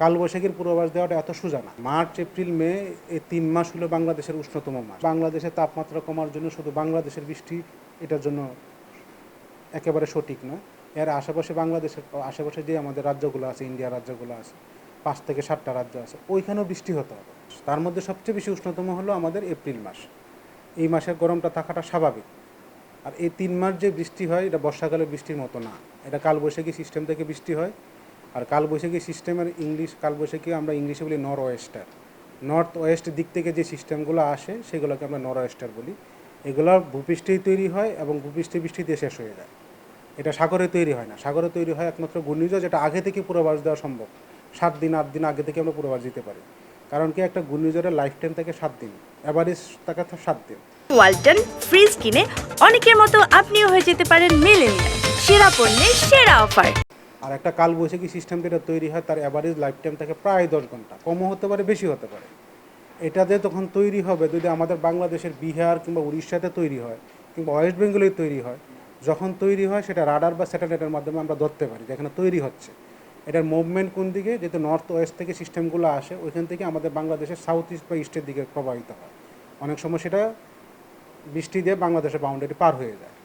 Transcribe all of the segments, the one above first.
কালবৈশাখীর পূর্বাভাস দেওয়াটা এত সোজা না। মার্চ এপ্রিল মে এই 3 মাস হলো বাংলাদেশের উষ্ণতম মাস। বাংলাদেশে তাপমাত্রা কমার জন্য শুধু বাংলাদেশের বৃষ্টি এটার জন্য একেবারে সঠিক নয়। এর আশেপাশে বাংলাদেশের আশেপাশে যে আমাদের রাজ্যগুলো আছে, ইন্ডিয়ার রাজ্যগুলো আছে, 5 থেকে 7টা রাজ্য আছে, ওইখানেও বৃষ্টি হতে হবে। তার মধ্যে সবচেয়ে বেশি উষ্ণতম হলো আমাদের এপ্রিল মাস। এই মাসের গরমটা থাকাটা স্বাভাবিক। আর এই 3 মাস যে বৃষ্টি হয় এটা বর্ষাকালের বৃষ্টির মতো না, এটা কালবৈশাখী সিস্টেম থেকে বৃষ্টি হয়। আর কালবৈশাখী সিস্টেমের কালবৈশাখী আমরা ইংলিশে বলি নর্থ ওয়েস্টার। নর্থ ওয়েস্ট দিক থেকে যে সিস্টেমগুলো আসে সেগুলোকে আমরা নর্থ ওয়েস্টার বলি। এগুলো ভূপৃষ্ঠেই তৈরি হয় এবং ভূপৃষ্ঠে বৃষ্টিতে শেষ হয়ে যায়। এটা সাগরে তৈরি হয় না, সাগরে তৈরি হয় একমাত্র ঘূর্ণিঝড়, যেটা আগে থেকে পূর্বাভাস দেওয়া সম্ভব। 7 দিন 8 দিন আগে থেকে আমরা পূর্বাভাস দিতে পারি। কারণ কি, একটা ঘূর্ণিঝড়ের লাইফ টাইম থাকে 7 দিন, অ্যাভারেজ থাকে 7 দিন। ওয়ালটন ফ্রিজ কিনে অনেকের মতো আপনিও হয়ে যেতে পারেন মিলেনিয়াল। সেরা পণ্যের সেরা অফার। আর একটা কালবৈশাখী সিস্টেম যেটা তৈরি হয় তার অ্যাভারেজ লাইফ টাইম থাকে প্রায় 10 ঘন্টা, কমও হতে পারে বেশি হতে পারে। এটা যে তখন তৈরি হবে যদি আমাদের বাংলাদেশের বিহার কিংবা উড়িষ্যাতে তৈরি হয় কিংবা ওয়েস্ট বেঙ্গলে তৈরি হয়, যখন তৈরি হয় সেটা রাডার বা স্যাটেলাইটের মাধ্যমে আমরা ধরতে পারি যেখানে তৈরি হচ্ছে। এটার মুভমেন্ট কোন দিকে, যেহেতু নর্থ ওয়েস্ট থেকে সিস্টেমগুলো আসে, ওইখান থেকে আমাদের বাংলাদেশের সাউথ ইস্ট বা ইস্টের দিকে প্রবাহিত হয়। অনেক সময় সেটা বৃষ্টি দিয়ে বাংলাদেশের বাউন্ডারি পার হয়ে যায়।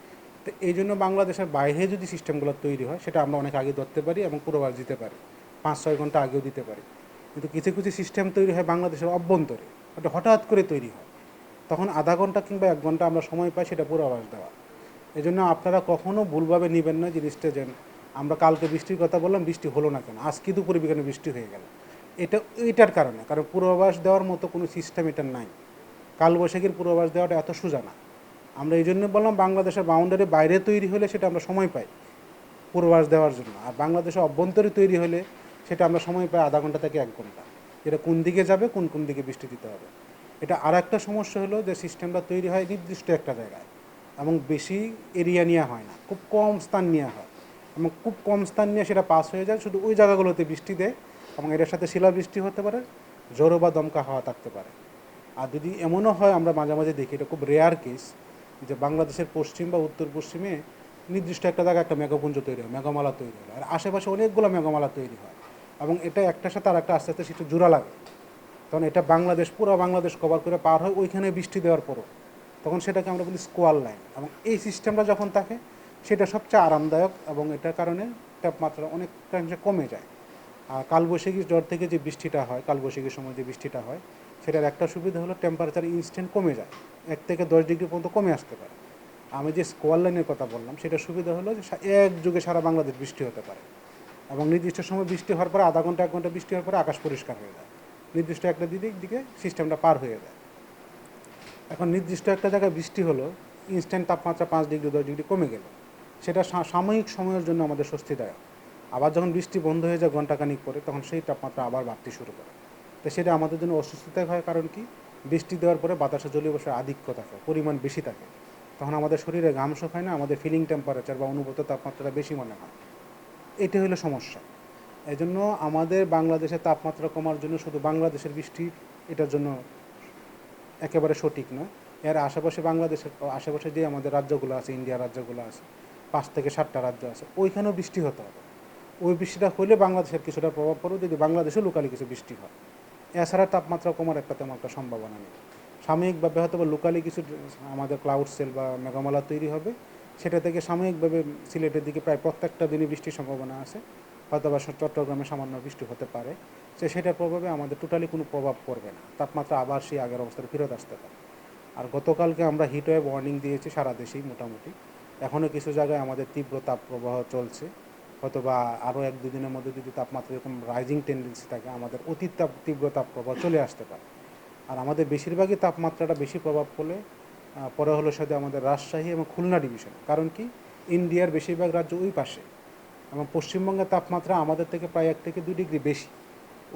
তো এই জন্য বাংলাদেশের বাইরে যদি সিস্টেমগুলো তৈরি হয় সেটা আমরা অনেক আগে ধরতে পারি এবং পূর্বাভাস দিতে পারি, 5-6 ঘন্টা আগেও দিতে পারি। কিন্তু কিছু কিছু সিস্টেম তৈরি হয় বাংলাদেশের অভ্যন্তরে, ওটা হঠাৎ করে তৈরি হয়, তখন আধা ঘন্টা কিংবা 1 ঘন্টা আমরা সময় পাই সেটা পূর্বাভাস দেওয়া। এই জন্য আপনারা কখনও ভুলভাবে নেবেন না জিনিসটা, যে আমরা কালকে বৃষ্টির কথা বললাম, বৃষ্টি হলো না কেন, আজকে দুপুরে বিকেলে বৃষ্টি হয়ে গেল। এটার কারণে, কারণ পূর্বাভাস দেওয়ার মতো কোনো সিস্টেম এটা নাই। কালবৈশাখীর পূর্বাভাস দেওয়াটা এত সোজা না। আমরা এই জন্য বললাম বাংলাদেশের বাউন্ডারি বাইরে তৈরি হলে সেটা আমরা সময় পাই পূর্বাভাস দেওয়ার জন্য, আর বাংলাদেশের অভ্যন্তরে তৈরি হলে সেটা আমরা সময় পাই আধা ঘন্টা থেকে 1 ঘন্টা, যেটা কোন দিকে যাবে, কোন কোন দিকে বৃষ্টি দিতে হবে। এটা আর একটা সমস্যা হলো যে সিস্টেমটা তৈরি হয় নির্দিষ্ট একটা জায়গায় এবং বেশি এরিয়া নেওয়া হয় না, খুব কম স্থান নেওয়া হয় এবং খুব কম স্থান নিয়ে সেটা পাস হয়ে যায়, শুধু ওই জায়গাগুলোতে বৃষ্টি দেয় এবং এটার সাথে শিলাবৃষ্টি হতে পারে, জোরো বা দমকা হাওয়া থাকতে পারে। আর যদি এমনও হয়, আমরা মাঝে মাঝে দেখি, এটা খুব রেয়ার কেস, যে বাংলাদেশের পশ্চিম বা উত্তর পশ্চিমে নির্দিষ্ট একটা জায়গায় একটা মেঘপুঞ্জ তৈরি হয়, মেঘমালা তৈরি হয়, আর আশেপাশে অনেকগুলো মেঘমালা তৈরি হয় এবং এটা একটার সাথে আর একটা আস্তে আস্তে সেটা জোড়া লাগে। তখন এটা বাংলাদেশ, পুরো বাংলাদেশ কভার করে পার হয় ওইখানে বৃষ্টি দেওয়ার পরও, তখন সেটাকে আমরা বলি স্কোয়ার লাইন। এবং এই সিস্টেমটা যখন থাকে সেটা সবচেয়ে আরামদায়ক এবং এটার কারণে তাপমাত্রা অনেকাংশে কমে যায়। আর কালবৈশাখী জ্বর থেকে যে বৃষ্টিটা হয়, কালবৈশাখীর সময় যে বৃষ্টিটা হয়, সেটার একটা সুবিধা হলো টেম্পারেচার ইনস্ট্যান্ট কমে যায়, 1 থেকে 10 ডিগ্রি পর্যন্ত কমে আসতে পারে। আমি যে স্কোয়ার লাইনের কথা বললাম সেটার সুবিধা হলো যে এক যুগে সারা বাংলাদেশ বৃষ্টি হতে পারে এবং নির্দিষ্ট সময় বৃষ্টি হওয়ার পরে আধা ঘন্টা 1 ঘন্টা বৃষ্টি হওয়ার পরে আকাশ পরিষ্কার হয়ে যায়, নির্দিষ্ট একটা দিকে সিস্টেমটা পার হয়ে যায়। এখন নির্দিষ্ট একটা জায়গায় বৃষ্টি হলো, ইনস্ট্যান্ট তাপমাত্রা 5 ডিগ্রি 10 ডিগ্রি কমে গেল, সেটা সাময়িক সময়ের জন্য আমাদের স্বস্তিদায়ক। আবার যখন বৃষ্টি বন্ধ হয়ে যায় ঘন্টাখানিক পরে, তখন সেই তাপমাত্রা আবার বাড়তে শুরু করে। তো সেটা আমাদের জন্য অস্বস্তিদায়ক হয়, কারণ কি, বৃষ্টি দেওয়ার পরে বাতাসে জলীয় বাষ্পের আধিক্য থাকে, পরিমাণ বেশি থাকে, তখন আমাদের শরীরে ঘাম শুকায় না, আমাদের ফিলিং টেম্পারেচার বা অনুভূত তাপমাত্রাটা বেশি মনে হয়। এটা হলো সমস্যা। এই জন্য আমাদের বাংলাদেশের তাপমাত্রা কমার জন্য শুধু বাংলাদেশের বৃষ্টি এটার জন্য একেবারে সঠিক নয়। এর আশেপাশে যে আমাদের রাজ্যগুলো আছে, ইন্ডিয়ার রাজ্যগুলো আছে, 5 থেকে 7টা রাজ্য আছে, ওইখানেও বৃষ্টি হতে হবে। ওই বৃষ্টিটা হলে বাংলাদেশের কিছুটা প্রভাব পড়বে, যদি বাংলাদেশেও লোকালি কিছু বৃষ্টি হয়। এছাড়া তাপমাত্রা কমার তেমন একটা সম্ভাবনা নেই। সাময়িকভাবে হয়তো বা লোকালি কিছু আমাদের ক্লাউড সেল বা মেঘমালা তৈরি হবে, সেটা থেকে সাময়িকভাবে সিলেটের দিকে প্রায় প্রত্যেকটা দিনই বৃষ্টির সম্ভাবনা আছে, হয়তো বা চট্টগ্রামে সামান্য বৃষ্টি হতে পারে। সেটার প্রভাবে আমাদের টোটালি কোনো প্রভাব পড়বে না, তাপমাত্রা আবার সেই আগের অবস্থায় ফেরত আসতে পারে। আর গতকালকে আমরা হিটওয়েভ ওয়ার্নিং দিয়েছি সারা দেশেই মোটামুটি, এখনও কিছু জায়গায় আমাদের তীব্র তাপপ্রবাহ চলছে। হয়তো বা আরও 1-2 দিনের মধ্যে যদি তাপমাত্রা এরকম রাইজিং টেন্ডেন্সি থাকে, আমাদের অতি তীব্র তাপপ্রবাহ চলে আসতে পারে। আর আমাদের বেশিরভাগই তাপমাত্রাটা বেশি প্রভাব পরে হলো সাথে আমাদের রাজশাহী এবং খুলনা ডিভিশন। কারণ কি, ইন্ডিয়ার বেশিরভাগ রাজ্য ওই পাশে এবং পশ্চিমবঙ্গের তাপমাত্রা আমাদের থেকে প্রায় 1 থেকে 2 ডিগ্রি বেশি।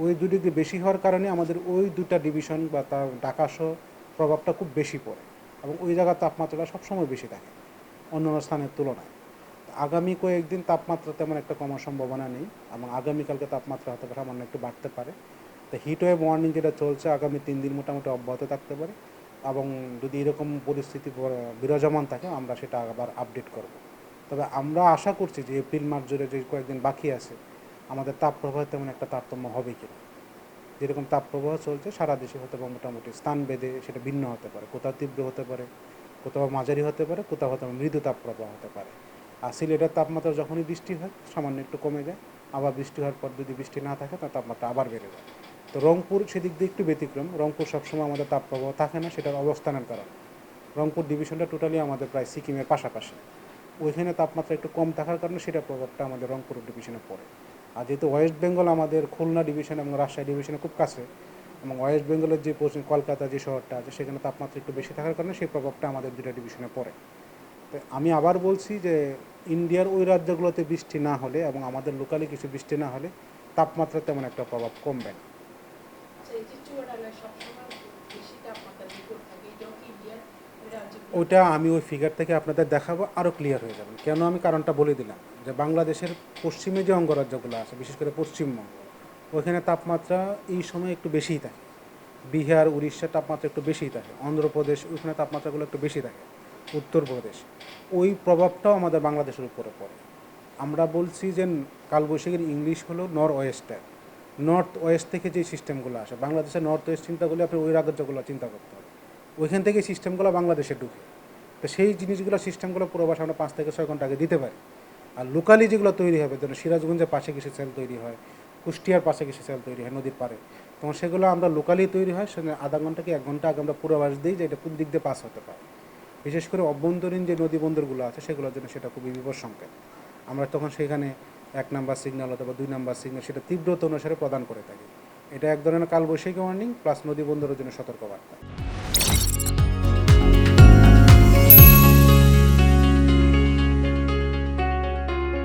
ওই 2 ডিগ্রি বেশি হওয়ার কারণে আমাদের ওই দুটা ডিভিশন বা তার ঢাকাসহ প্রভাবটা খুব বেশি পড়ে এবং ওই জায়গার তাপমাত্রাটা সবসময় বেশি থাকে অন্যান্য স্থানের তুলনায়। আগামী কয়েকদিন তাপমাত্রা তেমন একটা কমার সম্ভাবনা নেই এবং আগামীকালকে তাপমাত্রা হয়তো সামান্য একটু বাড়তে পারে। তো হিটওয়েভ ওয়ার্নিং যেটা চলছে আগামী 3 দিন মোটামুটি অব্যাহত থাকতে পারে এবং যদি এরকম পরিস্থিতি বিরাজমান থাকে আমরা সেটা আবার আপডেট করব। তবে আমরা আশা করছি যে এপ্রিল মাস জুড়ে যে কয়েকদিন বাকি আছে আমাদের তাপপ্রবাহে তেমন একটা তারতম্য হবে কিনা। যেরকম তাপপ্রবাহ চলছে সারা দেশে হতে পারে, মোটামুটি স্থান ভেদে সেটা ভিন্ন হতে পারে, কোথাও তীব্র হতে পারে, কোথাও মাঝারি হতে পারে, কোথাও হয়তো মৃদু তাপপ্রবাহ হতে পারে। আর সিলেটের তাপমাত্রা যখনই বৃষ্টি হয় সামান্য একটু কমে যায়, আবার বৃষ্টি হওয়ার পর যদি বৃষ্টি না থাকে তার তাপমাত্রা আবার বেড়ে যায়। তো রংপুর সেদিক দিয়ে একটু ব্যতিক্রম, রংপুর সবসময় আমাদের তাপপ্রবাহ থাকে না, সেটার অবস্থানের কারণে। রংপুর ডিভিশনটা টোটালি আমাদের প্রায় সিকিমের পাশাপাশি, ওইখানে তাপমাত্রা একটু কম থাকার কারণে সেটা প্রভাবটা আমাদের রংপুর ডিভিশনে পড়ে। আর যেহেতু ওয়েস্ট বেঙ্গল আমাদের খুলনা ডিভিশন এবং রাজশাহী ডিভিশনে খুব কাছে, এবং ওয়েস্ট বেঙ্গলের যে পশ্চিম কলকাতা যে শহরটা আছে সেখানে তাপমাত্রা একটু বেশি থাকার কারণে সেই প্রভাবটা আমাদের দুটা ডিভিশনে পড়ে। তো আমি আবার বলছি যে ইন্ডিয়ার ওই রাজ্যগুলোতে বৃষ্টি না হলে এবং আমাদের লোকালি কিছু বৃষ্টি না হলে তাপমাত্রা তেমন একটা প্রভাব কমবে না। ওইটা আমি ওই ফিগার থেকে আপনাদের দেখাবো, আরও ক্লিয়ার হয়ে যাবেন। কেন আমি কারণটা বলে দিলাম যে বাংলাদেশের পশ্চিমে যে অঙ্গরাজ্যগুলো আছে, বিশেষ করে পশ্চিমবঙ্গ, ওইখানে তাপমাত্রা এই সময় একটু বেশিই থাকে। বিহার, উড়িষ্যার তাপমাত্রা একটু বেশিই থাকে, অন্ধ্রপ্রদেশ ওইখানে তাপমাত্রাগুলো একটু বেশি থাকে, উত্তরপ্রদেশ। ওই প্রভাবটাও আমাদের বাংলাদেশের উপরে পড়ে। আমরা বলছি যে কালবৈশাখীর ইংলিশ হলো নর্থ ওয়েস্টার, নর্থ ওয়েস্ট থেকে যে সিস্টেমগুলো আসে, বাংলাদেশের নর্থ ওয়েস্ট চিন্তা করলে আপনি ওই রাজ্যগুলো চিন্তা করতে হবে, ওইখান থেকে সিস্টেমগুলো বাংলাদেশে ঢুকে। তো সেই জিনিসগুলো সিস্টেমগুলো পূর্বাভাস আমরা 5 থেকে 6 ঘন্টা আগে দিতে পারি। আর লোকালি যেগুলো তৈরি হবে, যেন সিরাজগঞ্জের পাশে কিছু সেল তৈরি হয়, কুষ্টিয়ার পাশে কিছু সেল তৈরি হয় নদীর পাড়ে, তখন সেগুলো আমরা লোকালি তৈরি হয়, সেখানে আধা ঘন্টা কি 1 ঘন্টা আগে আমরা পূর্বাভাস দিই যে এটা কোন দিক দিয়ে পাস হতে পারে। বিশেষ করে অভ্যন্তরীণ যে নদী বন্দরগুলো আছে সেগুলোর জন্য সেটা খুবই বিপদ সংকেত। আমরা তখন সেখানে 1 নাম্বার সিগন্যাল অথবা 2 নাম্বার সিগন্যাল সেটা তীব্রতা অনুসারে প্রদান করে থাকি। এটা এক ধরনের কালবৈশাখী ওয়ার্নিং প্লাস নদী বন্দরের জন্য সতর্কবার্তা।